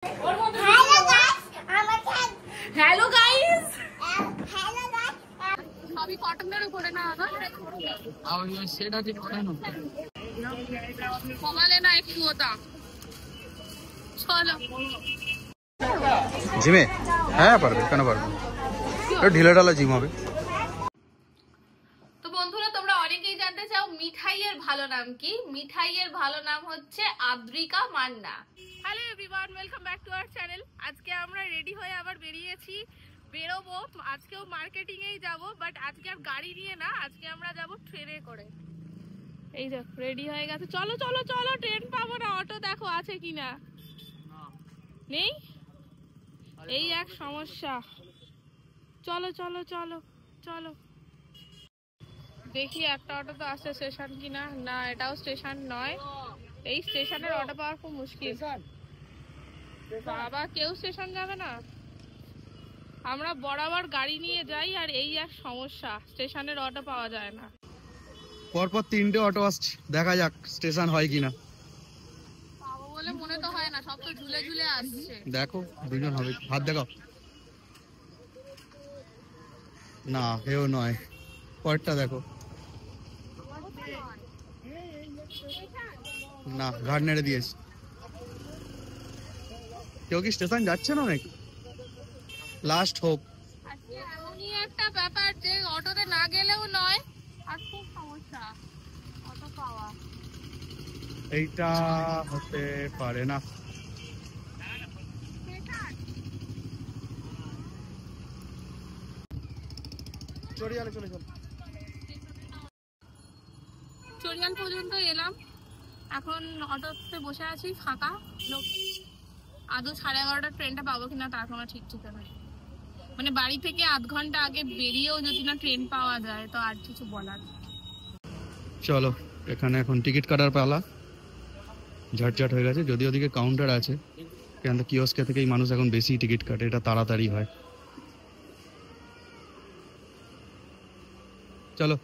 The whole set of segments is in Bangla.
हेलो गाइस अभी कॉटन উপরে না আর ওই সেটা ঠিক করে না কমালে না একটু ওটা চলো জিমে হ্যাঁ পারবে কেন পারবে এটা ঢিলা ঢালা জিম হবে। তো বন্ধুরা তোমরা অনেকেই জানতে চাও মিঠাইয়ের ভালো নাম কি। মিঠাইয়ের ভালো নাম হচ্ছে Adrika Manna. Hello everyone, welcome back to our channel. আজকে আমরা রেডি হয়ে আবার বেরিয়েছি, বেরোবো। আজকেও মার্কেটিং এই যাব, বাট আজকে আর গাড়ি নিয়ে না, আজকে আমরা যাব ট্রেনে করে। এই যে রেডি হয়ে গেছে, চলো চলো চলো। ট্রেন পাবো না, অটো দেখো আছে কিনা। নেই, এই এক সমস্যা। চলো চলো চলো চলো দেখি একটা অটো তো আসছে স্টেশন কিনা। না, এটাও স্টেশন নয়। এই স্টেশনের অটো পাওয়ার খুব মুশকিল। বাবা, কেউ স্টেশন যাবে না। আমরা বরাবর গাড়ি নিয়ে যাই, আর এই এক সমস্যা, স্টেশনের অটো পাওয়া যায় না। পরপর 3টে অটো আসছে, দেখা যাক স্টেশন হয় কিনা। পাবো বলে মনে তো হয় না, সব তো ঝুলে ঝুলে আসছে। দেখো দুজন হবে, হাত দেখাও। না এও নয়, পরটা দেখো। না, ঘাট নেড়ে দিয়েছে। কেউ কি স্টেশন যাচ্ছে না? অনেক লাস্ট হোপ। এমনই একটা ব্যাপার যে অটোতে না গেলেও নয়, আর খুব সমস্যা অটো পাওয়া। এইটা হতে পারে না। চড়িয়ালে চলে চল। চড়িয়াল পর্যন্ত এলাম, এখন অটোতে বসে আছি, ফাঁকা লোক। আদৌ 11:30 ট্রেনটা পাবো কিনা তার কোনো ঠিক ঠিকানা নেই। মানে বাড়ি থেকে আধ ঘন্টা আগে বেরিয়েও যদি না ট্রেন পাওয়া যায় তো আর কিছু বলার। চলো, এখানে এখন টিকিট কাটার পালা। ঝটঝট হয়ে গেছে, যদি ওদিকে কাউন্টার আছে, কেন কিওস্কে থেকেই মানুষ এখন বেশি টিকিট কাটে, এটা তাড়াতাড়ি হয়। চলো,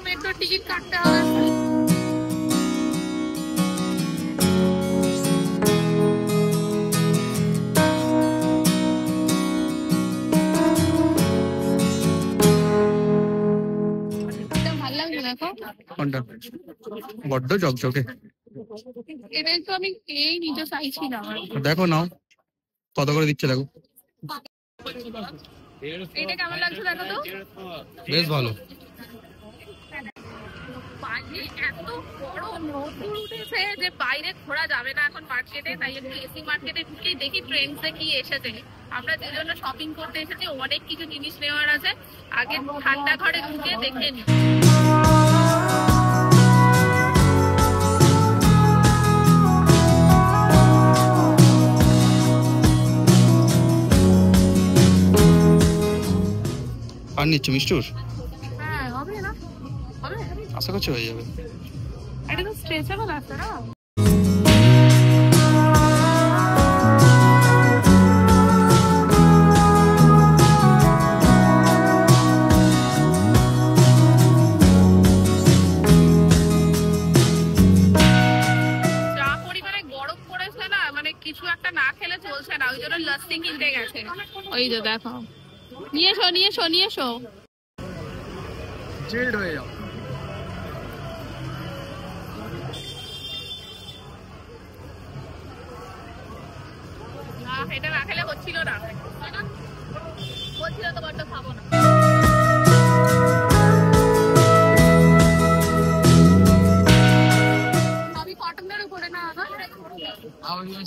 মেট্রো টিকিট কাটতে হবে। ভালো লাগছে, দেখো কোনটা বড্ড চকচকে। এটাই তো আমি এই নিতে চাইছিলাম। দেখো নাও কত করে দিচ্ছে, দেখো। এটা কেমন লাগছে দেখো তো। বেশ ভালো। বাইরে এত বড় নতুন উঠেছে যে বাইরে ঘোরা যাবে না এখন মার্কেটে, তাই একটু এসি মার্কেটে ঢুকে দেখি ট্রেন্ডসে কি এসেছে। আমরা যে জন্য শপিং করতে এসেছি, অনেক কিছু জিনিস নেওয়ার আছে। আগে ঠান্ডা ঘরে ঢুকে দেখে নিই। আর নিচ্ছ মিষ্টুর? হ্যাঁ, হবে না? হবে? আশা করছি হয়ে যাবে। এটা তো স্ট্রেচেবল আছে না? যা পরিমাণে গরম পড়েছে না, মানে কিছু একটা না খেলে চলছে না, ওই জন্য লস্যি কিনতে গেছে। ওই যে দেখো, নিয়ে এসো নিয়ে এসো নিয়ে এসো। চিল্ড হয়ে যাও। এটা না খেলে হচ্ছিল না, বলছিল তো বড্ড খাবো না। সবই কটনের উপরে না,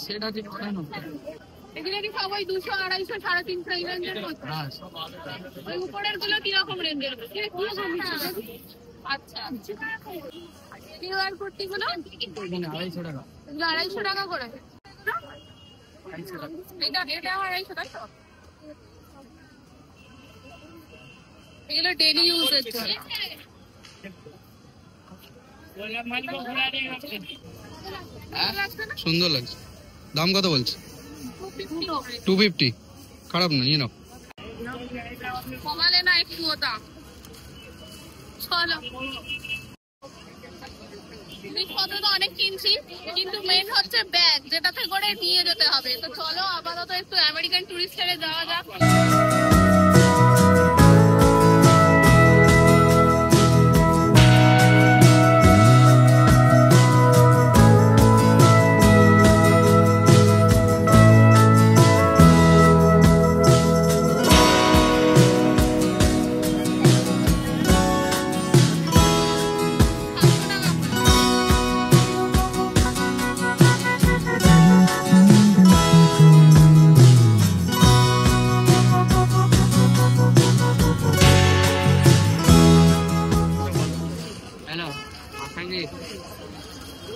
সেটা ঠিক করে না। এগুলো কি সবাই 200, 250, 350 এই রেঞ্জের মধ্যে? ওই উপরের গুলো কিরকম রেঞ্জের? আচ্ছা, কিউআর কুর্তি গুলো 250 টাকা। 250 টাকা করে। এটা 250, তাই তো? এগুলো ডেলি ইউজের জন্য। সুন্দর লাগছে। দাম কত বলছে? 250। খারাপ না, নিয়ে নাও। কমালে না একটু দাম। চলো, জিনিসপত্র তো অনেক কিনছি, কিন্তু মেন হচ্ছে ব্যাগ, যেটাতে করে নিয়ে যেতে হবে। তো চলো আপাতত একটু আমেরিকান টুরিস্টারে যাওয়া যাক।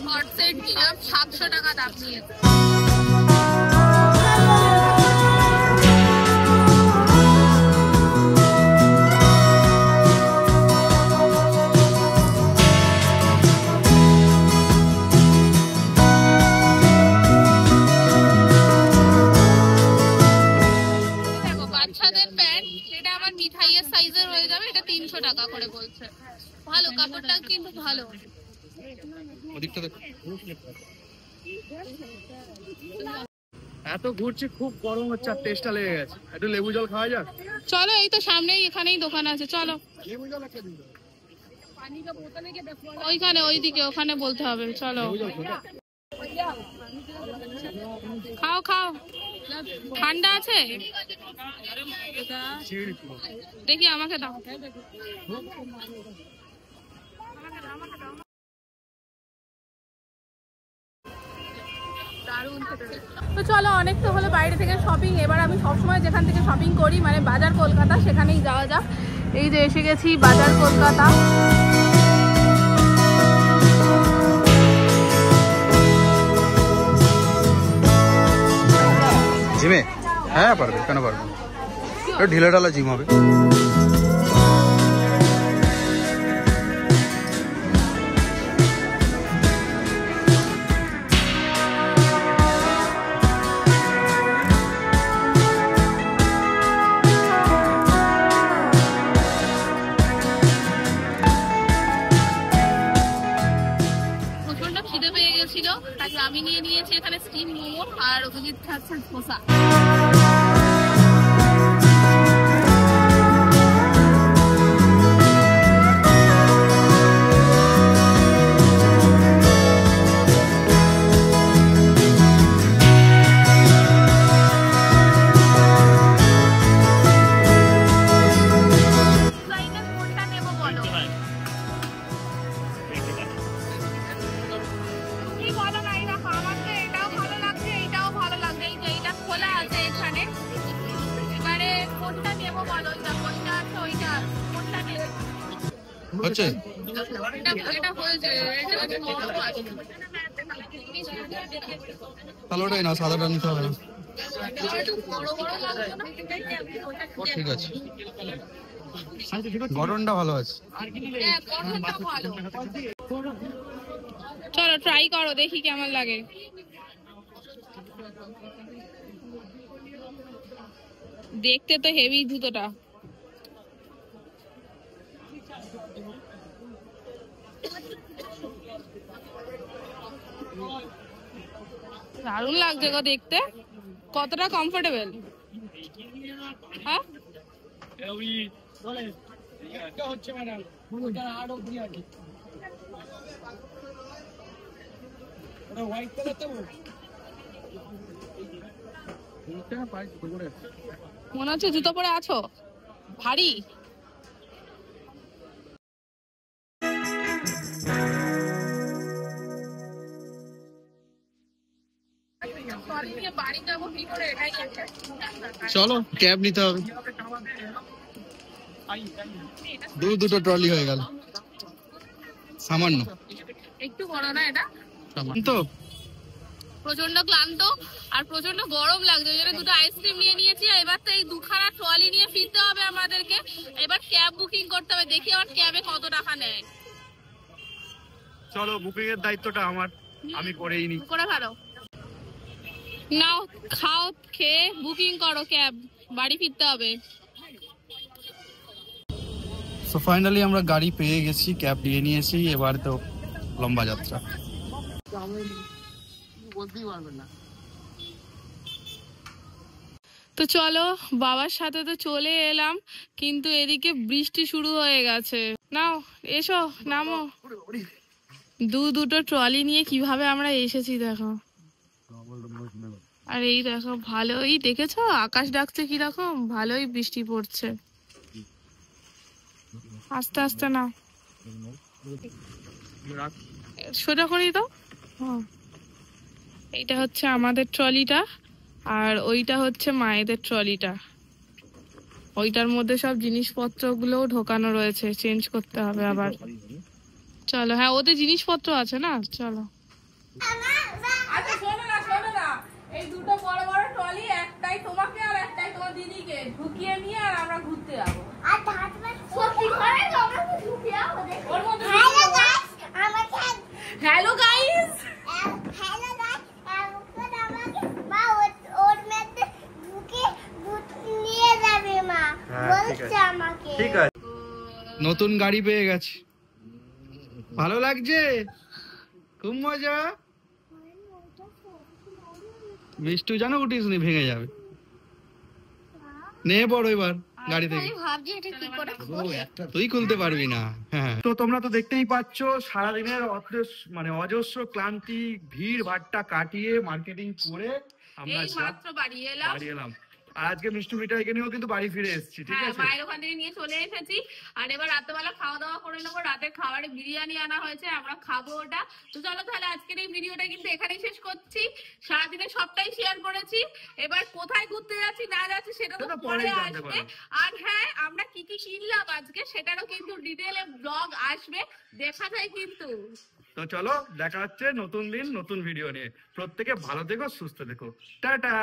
হট সেট নিলাম, 700 টাকা দাম নিয়েছে। দেখো বাচ্চাদের প্যান্ট, এটা আমার মিঠাইয়ের সাইজের হয়ে যাবে, এটা 300 টাকা করে বলছে। ভালো, কাপড়টা কিন্তু ভালো। এত ঘুরছি, খুব গরম হচ্ছে আর টেস্টটা লেগে গেছে। একটু লেবু জল খাওয়া যাক। চলো, এই তো সামনেই এখানেই দোকান আছে, চলো। ওইখানে ওইদিকে ওখানে বলতে হবে, চলো। খাও খাও, ঠান্ডা আছে দেখি, আমাকে দাও। তো চলো, অনেক তো হলো বাইরে থেকে শপিং। এবার আমি সবসময় যেখান থেকে শপিং করি, মানে বাজার কলকাতা, সেখানেই যাওয়া যাক। এই যে এসে গেছি বাজার কলকাতা। জিমে? হ্যাঁ পারবে, কেন পারবে? ঢিলে ঢালা জিম হবে। আমি নিয়ে নিয়েছি এখানে স্টিম মোমো, আর ওখানে থাকছে ধোসা। হচ্ছে তাহলে ওটাই না, সাদাটা নিতে হবে না। ঠিক আছে, গরমটা ভালো আছে। চলো ট্রাই করো, দেখি কেমন লাগে। দেখতে তো হেভি জুতোটা। দারুণ লাগছে গো দেখতে। কতটা কমফোর্টেবল, হ্যাঁ? মনে হচ্ছে জুতো পরে আছো, ভারী। চলো ক্যাব নিতে হবে। দুটো ট্রলি হয়ে গেল, সামান্য একটু বড় না এটা? তো প্রচন্ড ক্লান্ত আর প্রচন্ড গরম লাগছে, ওই জন্য দুটো আইসক্রিম নিয়ে নিয়েছি। এবার তো এই দুখানা ট্রলি নিয়ে ফিরতে হবে আমাদেরকে। এবার ক্যাব বুকিং করতে হবে, দেখি আমার ক্যাবে কত টাকা নেয়। চলো, বুকিং এর দায়িত্বটা আমার, আমি করেই নি। করে ভালো নাও, খাও, খেয়ে বুকিং করো ক্যাব, বাড়ি ফিরতে হবে। সো ফাইনালি আমরা গাড়ি পেয়ে গেছি, ক্যাব নিয়ে নিয়েছি। এবার তো লম্বা যাত্রা। বলতেই পারবেন না। তো চলো, বাবার সাথে তো চলে এলাম, কিন্তু এদিকে বৃষ্টি শুরু হয়ে গেছে। নাও এসো, নামো। দুটো ট্রলি নিয়ে কিভাবে আমরা এসেছি দেখো। আর এই দেখো, ভালোই দেখেছো আকাশ ডাকছে কিরকম, ভালোই বৃষ্টি পড়ছে। আস্তে আস্তে নাও, সোজা করেই দাও। এইটা হচ্ছে আমাদের ট্রলিটা, আর ওইটা হচ্ছে মায়েদের ট্রলিটা। ওইটার মধ্যে সব জিনিসপত্রগুলোও ঢোকানো রয়েছে, চেঞ্জ করতে হবে আবার। চলো, হ্যাঁ ওতে জিনিসপত্র আছে না, চলো। আচ্ছা শোনো না, এই দুটো বড় বড় ট্রলি, একটাই তোমাকে আর একটাই তোমার দিদিকে ঢুকিয়ে নিয়ে আর আমরা ঘুরতে যাবো। হ্যালো গাইস, ঠিক আছে, নতুন গাড়ি পেয়ে গেছি, ভালো লাগছে, খুব মজা। মিষ্টু জানো উঠিস নি, ভেঙে যাবে। নে বড় এবার গাড়ি থেকে, তুই খুলতে পারবি না। হ্যাঁ, তো তোমরা তো দেখতেই পাচ্ছ সারাদিনের অজস্র ক্লান্তি ভিড় ভাট্টা কাটিয়ে মার্কেটিং করে আমরা মাত্র বাড়ি এলাম। আর আজকে মিষ্টু মিঠাইকে নিয়েও কিন্তু বাড়ি ফিরে এসেছি, ঠিক আছে, মায়ের ওখান থেকে নিয়ে চলে এসেছি। আর এবার রাত্রেবেলা খাওয়া দাওয়া করে নেবো, রাতের খাবারে বিরিয়ানি আনা হয়েছে, আমরা খাবো ওটা। তো চলো তাহলে আজকের এই ভিডিওটা কিন্তু এখানেই শেষ করছি। সারাদিনে সবটাই শেয়ার করেছি, এবার কোথায় ঘুরতে যাচ্ছি না যাচ্ছি সেটা তো পরে আসবে। আর হ্যাঁ, আমরা কি কি কিনলাম আজকে সেটারও কিন্তু ডিটেইলে ব্লগ আসবে, দেখা যায় কিন্তু। তো চলো, দেখা হচ্ছে নতুন দিন নতুন ভিডিও নিয়ে। প্রত্যেকে ভালো থেকো, সুস্থ থেকো, টাটা।